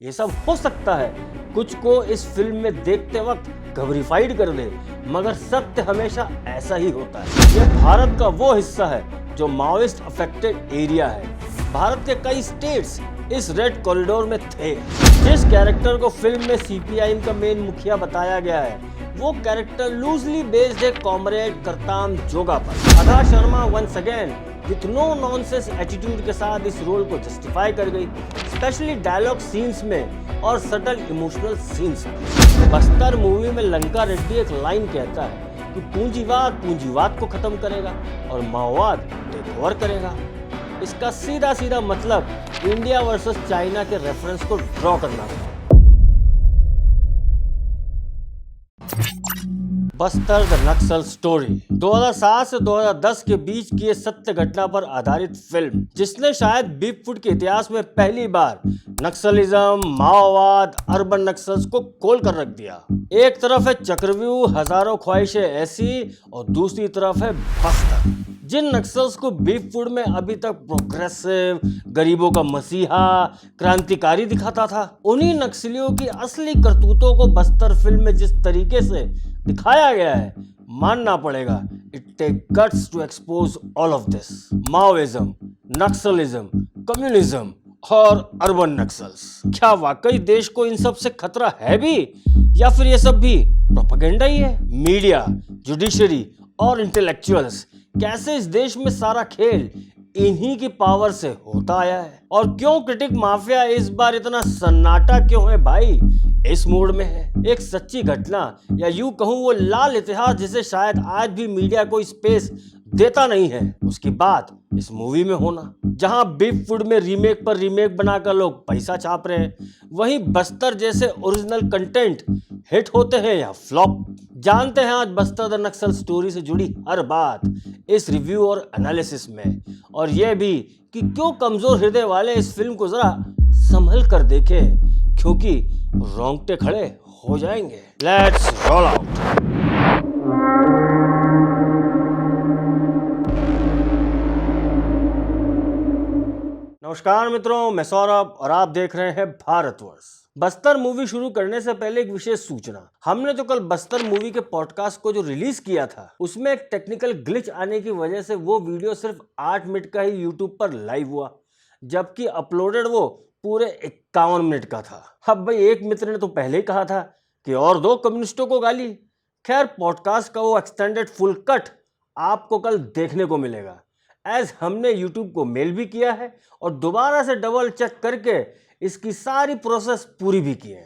ये सब हो सकता है कुछ को इस फिल्म में देखते वक्त घबराहट कर दे, मगर सत्य हमेशा ऐसा ही होता है। ये भारत का वो हिस्सा है जो माओइस्ट अफेक्टेड एरिया है। भारत के कई स्टेट्स इस रेड कॉरिडोर में थे। जिस कैरेक्टर को फिल्म में सीपीआई का मेन मुखिया बताया गया है, वो कैरेक्टर लूजली बेस्ड है कॉमरेड करताम जोगा पर। Ada Sharma once again with no nonsense attitude के साथ इस रोल को जस्टिफाई कर गई, स्पेशली डायलॉग सीन्स में और सटल इमोशनल सीन्स में। बस्तर मूवी में लंका रेड्डी एक लाइन कहता है कि पूंजीवाद को खत्म करेगा और माओवाद टेक ओवर करेगा। इसका सीधा सीधा मतलब इंडिया वर्सेस चाइना के रेफरेंस को ड्रॉ करना था। बस्तर द नक्सल स्टोरी 2007 से 2010 के बीच की सत्य घटना पर आधारित फिल्म, जिसने शायद बीफुट के इतिहास में पहली बार नक्सलिज्म, माओवाद, अर्बन नक्सल्स को खोल कर रख दिया। एक तरफ है चक्रव्यूह हजारों ख्वाहिशें ऐसी और दूसरी तरफ है बस्तर, जिन नक्सल्स को बीफुट में अभी तक प्रोग्रेसिव, गरीबों का मसीहा, क्रांतिकारी दिखाता था, उन्हीं नक्सलियों की असली करतूतों को बस्तर फिल्म में जिस तरीके से दिखाया गया है, मानना पड़ेगा it take guts to expose all of this. Maoism, naxalism, communism और अर्बन नक्सल्स। क्या वाकई देश को इन सब से खतरा है भी, या फिर ये सब भी प्रोपेगेंडा ही है? मीडिया, जुडिशरी और इंटेलेक्चुअल्स, कैसे इस देश में सारा खेल इन्हीं की पावर से होता आया है? और क्यों क्रिटिक माफिया इस बार इतना सन्नाटा क्यों है भाई, इस मूड में है? एक सच्ची घटना या यूं कहूं वो लाल इतिहास जिसे शायद आज भी मीडिया को स्पेस देता नहीं है, उसकी बात इस मूवी में होना। जहां बीफुट में रीमेक पर रीमेक बनाकर लोग पैसा छाप रहे हैं, वहीं बस्तर जैसे ओरिजिनल कंटेंट हिट होते हैं या फ्लॉप। जानते हैं आज बस्तर द नक्सल स्टोरी से जुड़ी हर बात इस रिव्यू और एनालिसिस में, और यह भी कि क्यों कमजोर हृदय वाले इस फिल्म को जरा संभल कर देखें, क्योंकि रोंगटे खड़े हो जाएंगे। Let's roll out. नमस्कार मित्रों, मैं सौरभ और आप देख रहे हैं भारतवर्ष। बस्तर मूवी शुरू करने से पहले एक विशेष सूचना। हमने जो कल बस्तर मूवी के पॉडकास्ट को जो रिलीज किया था, उसमें एक टेक्निकल ग्लिच आने की वजह से वो वीडियो सिर्फ 8 मिनट का ही यूट्यूब पर लाइव हुआ, जबकि अपलोडेड वो पूरे 51 मिनट का था। अब भाई, एक मित्र ने तो पहले ही कहा था कि और दो कम्युनिस्टों को गाली। खैर, पॉडकास्ट का वो एक्सटेंडेड फुल कट आपको कल देखने को मिलेगा, एज हमने यूट्यूब को मेल भी किया है और दोबारा से डबल चेक करके इसकी सारी प्रोसेस पूरी भी की है।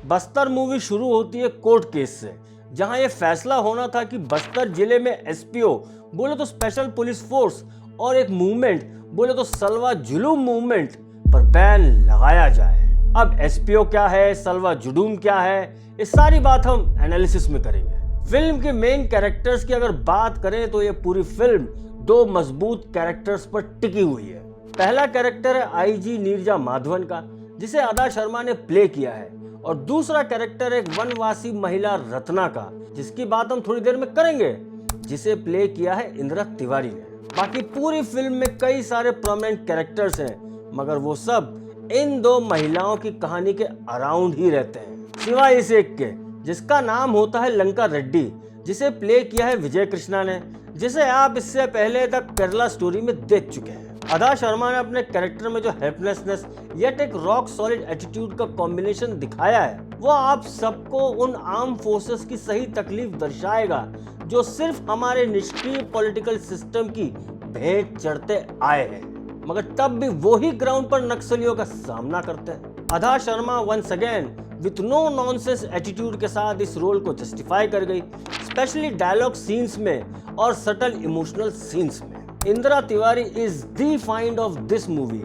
बस्तर मूवी शुरू होती है कोर्ट केस से, जहां यह फैसला होना था कि बस्तर जिले में एसपीओ बोले तो स्पेशल पुलिस फोर्स और एक मूवमेंट बोले तो सलवा जुलूम मूवमेंट पर बैन लगाया जाए। अब एसपीओ क्या है, सलवा जुलूम क्या है, इस सारी बात हम एनालिसिस में करेंगे। फिल्म के मेन कैरेक्टर्स की अगर बात करें तो ये पूरी फिल्म दो मजबूत कैरेक्टर्स पर टिकी हुई है। पहला कैरेक्टर है आईजी नीरजा माधवन का, जिसे अदा शर्मा ने प्ले किया है, और दूसरा कैरेक्टर एक वनवासी महिला रत्ना का, जिसकी बात हम थोड़ी देर में करेंगे, जिसे प्ले किया है इंदिरा तिवारी ने। बाकी पूरी फिल्म में कई सारे प्रोमिनेंट कैरेक्टर्स हैं, मगर वो सब इन दो महिलाओं की कहानी के अराउंड ही रहते हैं, सिवाय इस एक के जिसका नाम होता है लंका रेड्डी, जिसे प्ले किया है विजय कृष्णा ने, जिसे आप इससे पहले तक केरला स्टोरी में देख चुके हैं। अदा शर्मा ने अपने कैरेक्टर में जो हेल्पलेसनेस येट एक रॉक सॉलिड एटीट्यूड का कॉम्बिनेशन दिखाया है, वो आप सबको उन आर्म फोर्सेस की सही तकलीफ दर्शाएगा जो सिर्फ हमारे निष्क्रिय पॉलिटिकल सिस्टम की भेंट चढ़ते आए हैं, मगर तब भी वो ही ग्राउंड पर नक्सलियों का सामना करते हैं। Ada Sharma once again with no nonsense attitude के साथ इस रोल को जस्टिफाई कर गई, स्पेशली डायलॉग सीन्स में और सटल इमोशनल सीन्स में। Indira Tiwari is the find of this movie,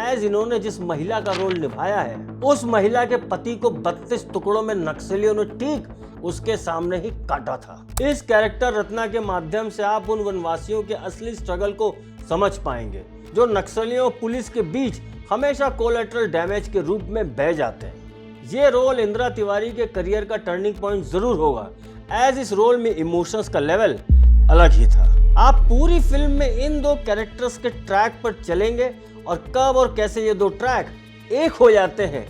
as इन्होंने जिस महिला का रोल निभाया है, उस महिला के पति को 32 टुकड़ों में नक्सलियों ने ठीक उसके सामने ही काटा था। इस कैरेक्टर रत्ना के माध्यम से आप उन वनवासियों के असली स्ट्रगल को समझ पाएंगे, जो नक्सलियों और पुलिस के बीच हमेशा कोलैटरल डैमेज के रूप में बह जाते हैं। ये रोल इंदिरा तिवारी के करियर का टर्निंग पॉइंट जरूर होगा, एज इस रोल में इमोशंस का लेवल अलग ही था। आप पूरी फिल्म में इन दो कैरेक्टर्स के ट्रैक पर चलेंगे और कब और कैसे ये दो ट्रैक एक हो जाते हैं,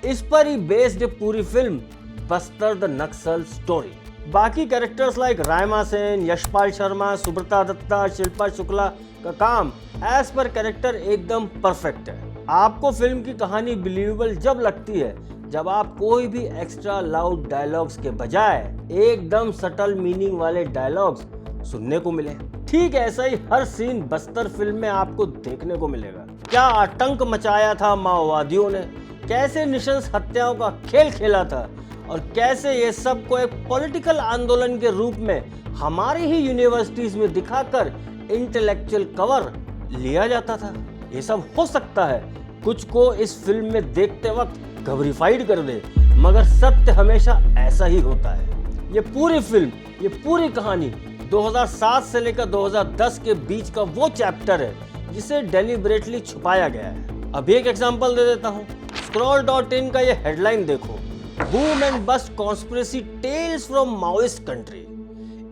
इस पर ही बेस्ड पूरी film Bastar the Naxal story. बाकी कैरेक्टर्स लाइक रायमा सेन, यशपाल शर्मा, सुब्रता दत्ता, शिल्पा शुक्ला का काम एज पर कैरेक्टर एकदम परफेक्ट है। आपको फिल्म की कहानी बिलीवेबल जब लगती है जब आप कोई भी एक्स्ट्रा लाउड डायलॉग्स के बजाय एकदम सटल मीनिंग वाले डायलॉग्स सुनने को मिले। ठीक ऐसा ही हर सीन बस्तर फिल्म में आपको देखने को मिलेगा। क्या आतंक मचाया था माओवादियों ने, कैसे निशंस हत्याओं का खेल खेला था और कैसे ये सब को एक पॉलिटिकल आंदोलन के रूप में हमारी ही यूनिवर्सिटीज में दिखाकर इंटेलेक्चुअल कवर लिया जाता था। ये सब हो सकता है कुछ को इस फिल्म में देखते वक्त घबराहट कर दे, मगर सत्य हमेशा ऐसा ही होता है। ये पूरी फिल्म, ये पूरी कहानी 2007 से लेकर 2010 के बीच का वो चैप्टर है जिसे डेलिबरेटली छुपाया गया है। अब एक एग्जांपल दे देता हूँ। Scroll.in का ये हेडलाइन देखो, boom and bust conspiracy tales from Maoist country.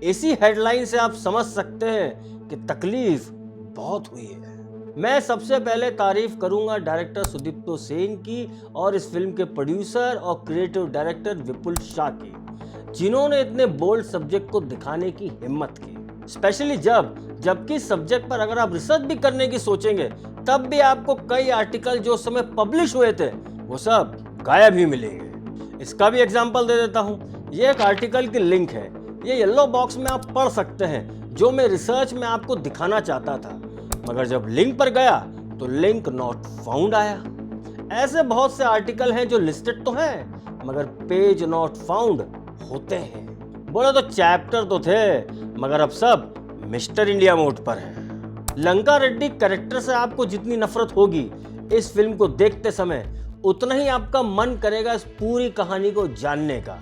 इसी हेडलाइन से आप समझ सकते हैं कि तकलीफ बहुत हुई है। मैं सबसे पहले तारीफ करूंगा डायरेक्टर सुदीप्तो सेन की और इस फिल्म के प्रोड्यूसर और क्रिएटिव डायरेक्टर विपुल शाह की, जिन्होंने इतने बोल्ड सब्जेक्ट को दिखाने की हिम्मत की। स्पेशली जबकि सब्जेक्ट पर अगर आप रिसर्च भी करने की सोचेंगे तब भी आपको कई आर्टिकल जो उस समय पब्लिश हुए थे वो सब गायब ही मिलेंगे। इसका भी एग्जांपल दे देता हूँ। ये एक आर्टिकल की लिंक है, ये येलो बॉक्स में आप पढ़ सकते हैं जो मैं रिसर्च में आपको दिखाना चाहता था, मगर जब लिंक पर गया तो लिंक नॉट फाउंड आया। ऐसे बहुत से आर्टिकल हैं जो लिस्टेड तो हैं मगर पेज नॉट फाउंड होते हैं। बोले तो चैप्टर तो थे मगर अब सब मिस्टर इंडिया मोड पर है। लंका रेड्डी कैरेक्टर से आपको जितनी नफरत होगी इस फिल्म को देखते समय, उतना ही आपका मन करेगा इस पूरी कहानी को जानने का।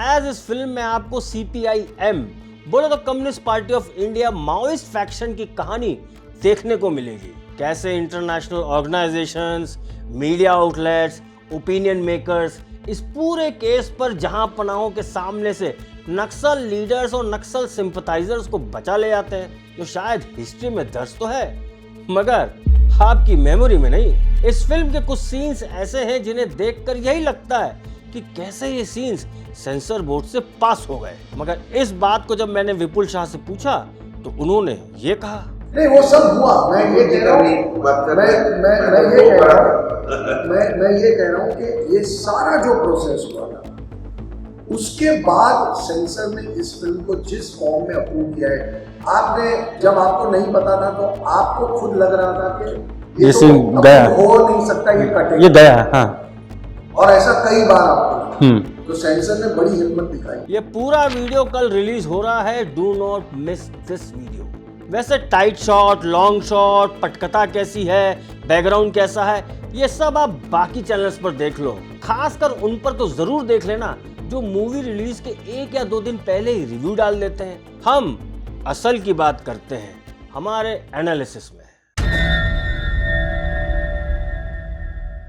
एज इस फिल्म में आपको CPIM बोले तो communist party of India Maoist faction की कहानी देखने को मिलेगी। कैसे international organisations, media outlets, opinion makers इस पूरे केस पर जहां पनाहों के सामने से नक्सल लीडर्स और नक्सल सिंपथाइजर्स को बचा ले जाते हैं, जो शायद हिस्ट्री में दर्ज तो है मगर आपकी मेमोरी में नहीं। इस फिल्म के कुछ सीन्स ऐसे हैं जिन्हें देखकर यही लगता है कि कैसे ये सीन्स सेंसर बोर्ड से पास हो गए, मगर इस बात को जब मैंने विपुल शाह से पूछा तो उन्होंने ये कहा, नहीं वो सब हुआ। मैं ये कह रहा हूँ मैं ये कह रहा हूँ कि ये सारा जो प्रोसेस हुआ था उसके बाद सेंसर ने इस फिल्म को जिस फॉर्म में अप्रूव किया है, आपने जब आपको नहीं पता था तो आपको खुद लग रहा था कि ये तो गया हो नहीं सकता, ये कटे, ये गया। हाँ। और ऐसा कई बार आपको तो सेंसर ने बड़ी हिम्मत दिखाई। ये पूरा वीडियो कल रिलीज हो रहा है, do not miss this video. वैसे टाइट शॉट, लॉन्ग शॉट, पटकथा कैसी है, बैकग्राउंड कैसा है, ये सब आप बाकी चैनल्स पर देख लो। खासकर उन पर तो जरूर देख लेना जो मूवी रिलीज के 1 या 2 दिन पहले ही रिव्यू डाल देते हैं। हम असल की बात करते हैं हमारे एनालिसिस में।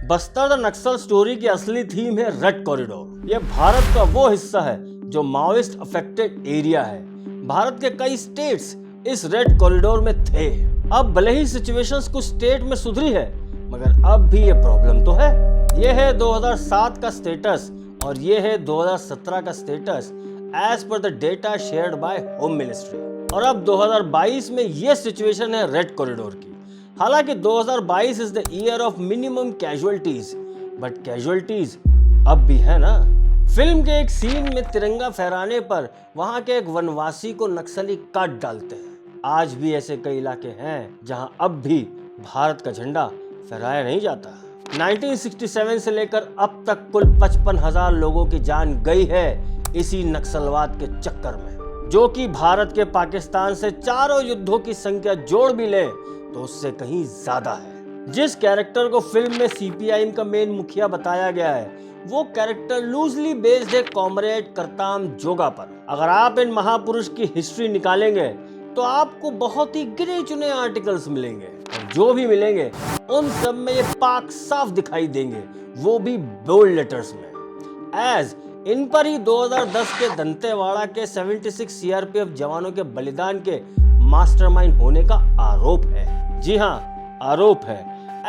बस्तर द नक्सल स्टोरी की असली थीम है रेड कॉरिडोर। यह भारत का वो हिस्सा है जो माओइस्ट अफेक्टेड एरिया है। भारत के कई स्टेट्स इस रेड कॉरिडोर में थे। अब भले ही सिचुएशंस कुछ स्टेट में सुधरी है मगर अब भी ये प्रॉब्लम तो है। ये है 2007 का स्टेटस और ये है 2017 का status as per the data shared by home ministry. और अब 2022 में ये सिचुएशन है रेड कॉरिडोर की। हालांकि 2022 is the year of minimum casualties, but casualties अब भी है ना। फिल्म के एक सीन में तिरंगा फहराने पर वहां के एक वनवासी को नक्सली काट डालते हैं। आज भी ऐसे कई इलाके हैं जहां अब भी भारत का झंडा फहराया नहीं जाता। 1967 से लेकर अब तक कुल 55,000 लोगों की जान गई है इसी नक्सलवाद के चक्कर में, जो कि भारत के पाकिस्तान से चारों युद्धों की संख्या जोड़ भी ले तो उससे कहीं ज्यादा है। जिस कैरेक्टर को फिल्म में CPIM का मेन मुखिया बताया गया है वो कैरेक्टर लूजली बेस्ड है कॉमरेड करताम जोगा पर। अगर आप इन महापुरुष की हिस्ट्री निकालेंगे तो आपको बहुत ही गिने चुने आर्टिकल्स मिलेंगे और जो भी मिलेंगे उन सब में ये पाक साफ दिखाई देंगे, वो भी बोल्ड लेटर्स में। एज इन पर ही 2010 के दंतेवाड़ा के 76 CRPF जवानों के बलिदान के मास्टरमाइंड होने का आरोप है। जी हाँ, आरोप है।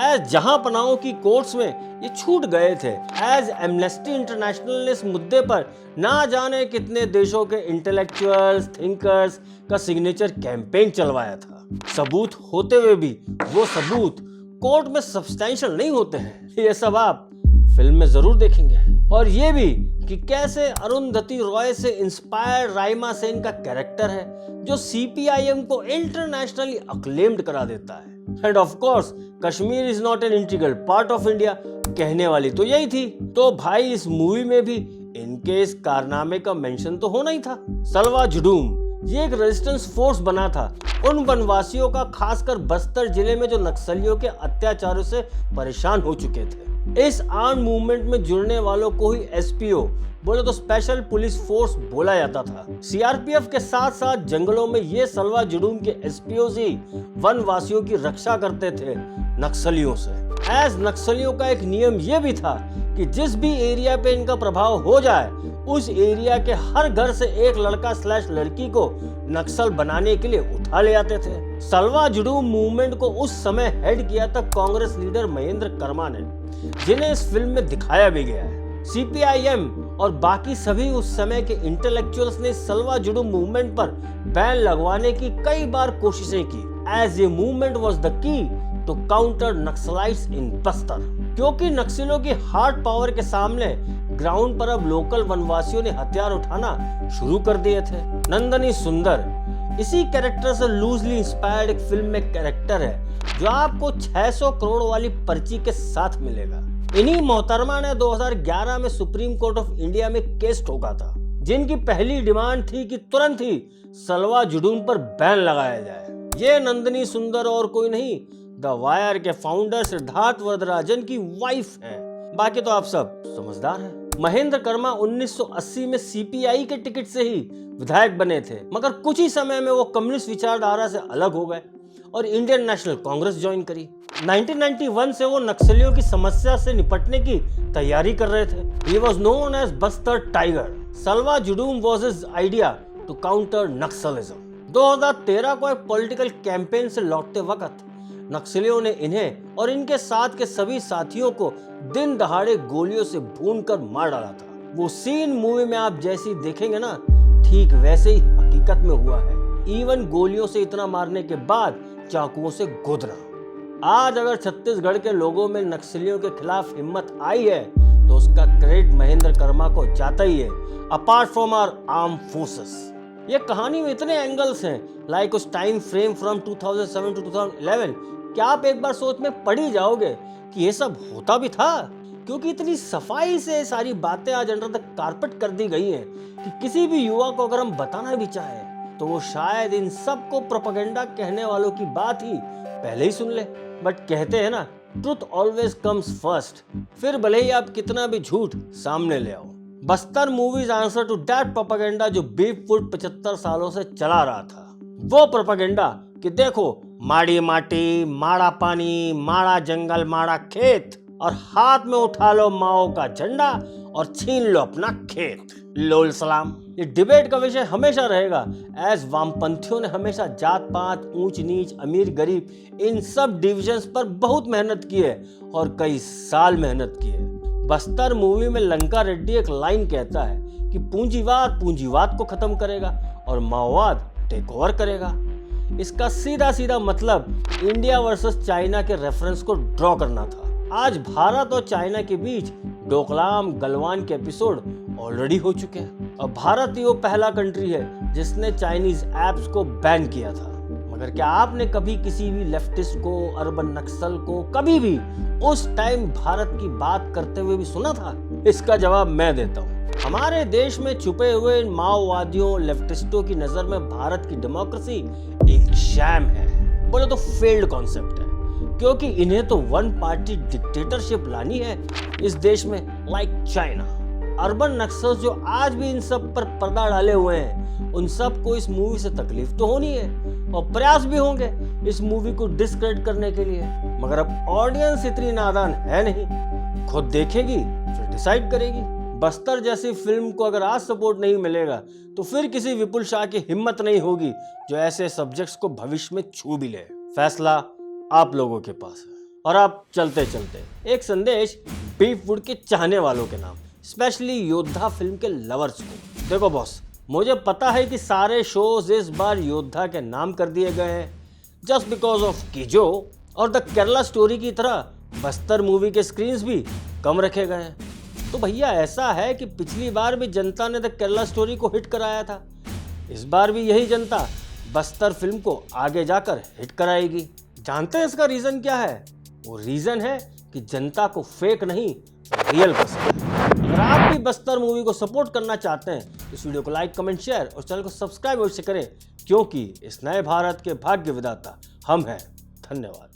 एज जहां पनाहों की कोर्ट्स में ये छूट गए थे, एज एमनेस्टी इंटरनेशनल ने इस मुद्दे पर ना जाने कितने देशों के इंटेलेक्चुअल्स, थिंकर्स का सिग्नेचर कैंपेन चलवाया था। सबूत होते हुए भी वो सबूत कोर्ट में सब्सटेंशियल नहीं होते हैं। ये सब आप फिल्म में जरूर देखेंगे। और ये भी कि कैसे अरुंधति रॉय से इंस्पायर्ड राइमा सेन का कैरेक्टर है जो सीपीआईएम को इंटरनेशनली अक्लेम्ड करा देता है। End of course Kashmir is not an integral part of India, कहने वाली तो यही थी। तो भाई इस मूवी में भी इनके इस कारनामे का मेंशन तो होना ही था। सलवा जुडूम ये एक रेजिस्टेंस फोर्स बना था उन वनवासियों का, खासकर बस्तर जिले में जो नक्सलियों के अत्याचारों से परेशान हो चुके थे। इस आर्म मूवमेंट में जुड़ने वालों को ही एसपीओ बोले तो स्पेशल पुलिस फोर्स बोला जाता था। सीआरपीएफ के साथ साथ जंगलों में ये सलवा जुडूम के एसपीओ ही वनवासियों की रक्षा करते थे नक्सलियों से। एज नक्सलियों का एक नियम ये भी था कि जिस भी एरिया पे इनका प्रभाव हो जाए उस एरिया के हर घर से एक लड़का / लड़की को नक्सल बनाने के लिए उठा ले आते थे। सलवा जुडूम मूवमेंट को उस समय हेड किया था कांग्रेस लीडर महेंद्र कर्मा ने, जिन्हें इस फिल्म में दिखाया भी गया है। सीपीआईएम और बाकी सभी उस समय के इंटेलेक्चुअल्स ने सलवा जुडूम मूवमेंट पर बैन लगवाने की कई बार कोशिशें की, as a movement was the key to counter Naxalites in Bastar. क्योंकि नक्सलियों की हार्ड पावर के सामने ग्राउंड पर अब लोकल वनवासियों ने हथियार उठाना शुरू कर दिए थे। नंदनी सुंदर इसी कैरेक्टर से लूजली इंस्पायर्ड एक फिल्म में कैरेक्टर है जो आपको 600 करोड़ वाली पर्ची के साथ मिलेगा। इन्हीं मोहतरमा ने 2011 में सुप्रीम कोर्ट ऑफ इंडिया में केस ठोका था, जिनकी पहली डिमांड थी कि तुरंत ही सलवा जुडूम पर बैन लगाया जाए। ये नंदनी सुंदर और कोई नहीं, द वायर के फाउंडर सिद्धार्थ वरदराजन की वाइफ है। बाकी तो आप सब समझदार हैं। महेंद्र कर्मा 1980 में सीपीआई के टिकट से ही विधायक बने थे, मगर कुछ ही समय में वो कम्युनिस्ट विचारधारा से अलग हो गए और इंडियन नेशनल कांग्रेस ज्वाइन करी। 1991 से वो नक्सलियों की समस्या से निपटने की तैयारी कर रहे थे। He was known as Bastar tiger. Salwa Judum was his idea to counter Naxalism. 2013 को एक पॉलिटिकल कैंपेन से लौटते वक्त नक्सलियों ने इन्हें और इनके साथ के सभी साथियों को दिन दहाड़े गोलियों से भूनकर मार डाला था। वो सीन मूवी में आप जैसी देखेंगे ना, ठीक वैसे ही हकीकत में हुआ है। इवन गोलियों से इतना मारने के बाद चाकुओं से गोदना। आज अगर छत्तीसगढ़ के लोगों में नक्सलियों के खिलाफ हिम्मत आई है तो उसका क्रेडिट महेंद्र कर्मा को जाता ही है, apart from our arm forces. ये कहानी में इतने एंगल्स हैं, लाइक उस टाइम फ्रेम फ्रॉम 2007 टू 2011, क्या आप एक बार सोच में पड़ ही जाओगे कि ये सब होता भी था। क्योंकि इतनी सफाई से सारी बातें आज अंडर द कारपेट कर दी गई हैं कि किसी भी युवा को अगर हम बताना भी चाहें तो वो शायद इन सबको प्रोपेगेंडा कहने वालों की बात ही पहले ही सुन ले। बट कहते हैं ना, ट्रुथ ऑलवेज कम्स फर्स्ट, फिर भले ही आप कितना भी झूठ सामने ले आओ। Bastar movies answer to that propaganda जो बीफवुड 75 सालों से चला रहा था। वो प्रोपेगेंडा कि देखो माड़ी माटी, माड़ा पानी, माड़ा जंगल, माड़ा खेत, और हाथ में उठा लो माओ का झंडा और छीन लो अपना खेत। लोल सलाम। ये डिबेट का विषय हमेशा रहेगा, एज वामपंथियों ने हमेशा जात पात, ऊंच नीच, अमीर गरीब इन सब डिविजन्स पर बहुत मेहनत की है और कई साल मेहनत की है। बस्तर मूवी में लंका रेड्डी एक लाइन कहता है कि पूंजीवाद पूंजीवाद को खत्म करेगा और माओवाद टेक ओवर करेगा। इसका सीधा सीधा मतलब इंडिया वर्सेस चाइना के रेफरेंस को ड्रॉ करना था। आज भारत और चाइना के बीच डोकलाम गलवान के एपिसोड ऑलरेडी हो चुके हैं और भारत ही वो पहला कंट्री है जिसने चाइनीज एप्स को बैन किया था। मगर क्या आपने कभी किसी भी लेफ्टिस्ट को, अर्बन नक्सल को कभी भी उस टाइम भारत की बात करते हुए भी सुना था? इसका जवाब मैं देता हूँ। हमारे देश में छुपे हुए इन माओवादियों, लेफ्टिस्टों की नजर में भारत की डेमोक्रेसी एक शैम है, बोले तो फेल्ड कॉन्सेप्ट है, क्योंकि इन्हें तो वन पार्टी डिक्टेटरशिप लानी है इस देश में, लाइक चाइना। अर्बन नक्सल्स जो आज भी इन सब पर पर्दा डाले हुए हैं, उन सब को इस मूवी से तकलीफ तो होनी है और प्रयास भी होंगे इस मूवी को डिस्क्रेडिट करने के लिए। मगर अब ऑडियंस इतनी नादान है नहीं, खुद देखेगी फिर डिसाइड करेगी। बस्तर जैसी फिल्म को अगर आज सपोर्ट नहीं मिलेगा तो फिर किसी विपुल शाह की हिम्मत नहीं होगी जो ऐसे सब्जेक्ट्स को भविष्य में छू भी ले। फैसला आप लोगों के पास है। और आप चलते चलते एक संदेश बीफ वुड के चाहने वालों के नाम, स्पेशली योद्धा फिल्म के लवर्स को। देखो बॉस, मुझे पता है कि सारे शोज इस बार योद्धा के नाम कर दिए गए हैं जस्ट बिकॉज ऑफ कीजो और द केरला स्टोरी की तरह बस्तर मूवी के स्क्रीन्स भी कम रखे गए हैं। तो भैया ऐसा है कि पिछली बार भी जनता ने द केरला स्टोरी को हिट कराया था, इस बार भी यही जनता बस्तर फिल्म को आगे जाकर हिट कराएगी। जानते हैं इसका रीज़न क्या है? वो रीज़न है कि जनता को फेक नहीं रियल पसंद है। अगर आप भी बस्तर मूवी को सपोर्ट करना चाहते हैं तो इस वीडियो को लाइक, कमेंट, शेयर और चैनल को सब्सक्राइब अवश्य करें, क्योंकि इस नए भारत के भाग्य विधाता हम हैं। धन्यवाद।